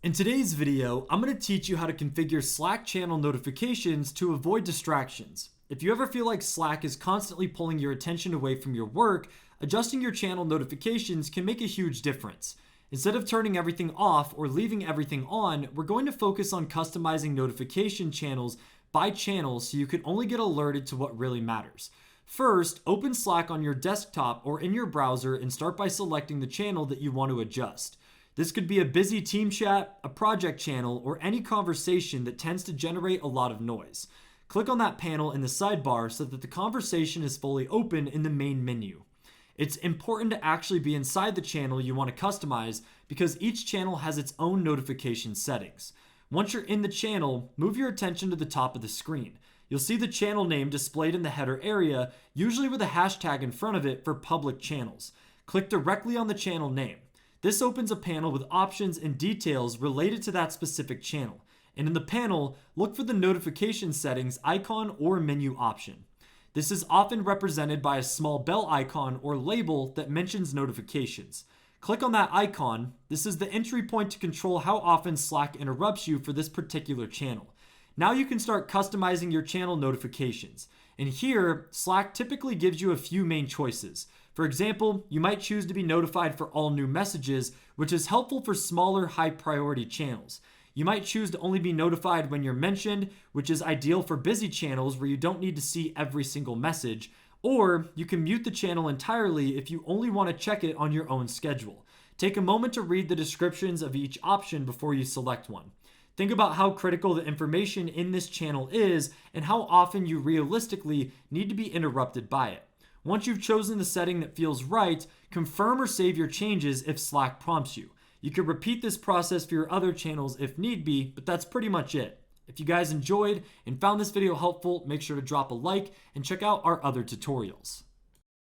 In today's video, I'm going to teach you how to configure Slack channel notifications to avoid distractions. If you ever feel like Slack is constantly pulling your attention away from your work, adjusting your channel notifications can make a huge difference. Instead of turning everything off or leaving everything on, we're going to focus on customizing notification channels by channel so you can only get alerted to what really matters. First, open Slack on your desktop or in your browser and start by selecting the channel that you want to adjust. This could be a busy team chat, a project channel, or any conversation that tends to generate a lot of noise. Click on that panel in the sidebar so that the conversation is fully open in the main menu. It's important to actually be inside the channel you want to customize because each channel has its own notification settings. Once you're in the channel, move your attention to the top of the screen. You'll see the channel name displayed in the header area, usually with a hashtag in front of it for public channels. Click directly on the channel name. This opens a panel with options and details related to that specific channel. And in the panel, look for the notification settings icon or menu option. This is often represented by a small bell icon or label that mentions notifications. Click on that icon. This is the entry point to control how often Slack interrupts you for this particular channel. Now you can start customizing your channel notifications. And here, Slack typically gives you a few main choices. For example, you might choose to be notified for all new messages, which is helpful for smaller, high-priority channels. You might choose to only be notified when you're mentioned, which is ideal for busy channels where you don't need to see every single message. Or you can mute the channel entirely if you only want to check it on your own schedule. Take a moment to read the descriptions of each option before you select one. Think about how critical the information in this channel is and how often you realistically need to be interrupted by it. Once you've chosen the setting that feels right, confirm or save your changes if Slack prompts you. You can repeat this process for your other channels if need be, but that's pretty much it. If you guys enjoyed and found this video helpful, make sure to drop a like and check out our other tutorials.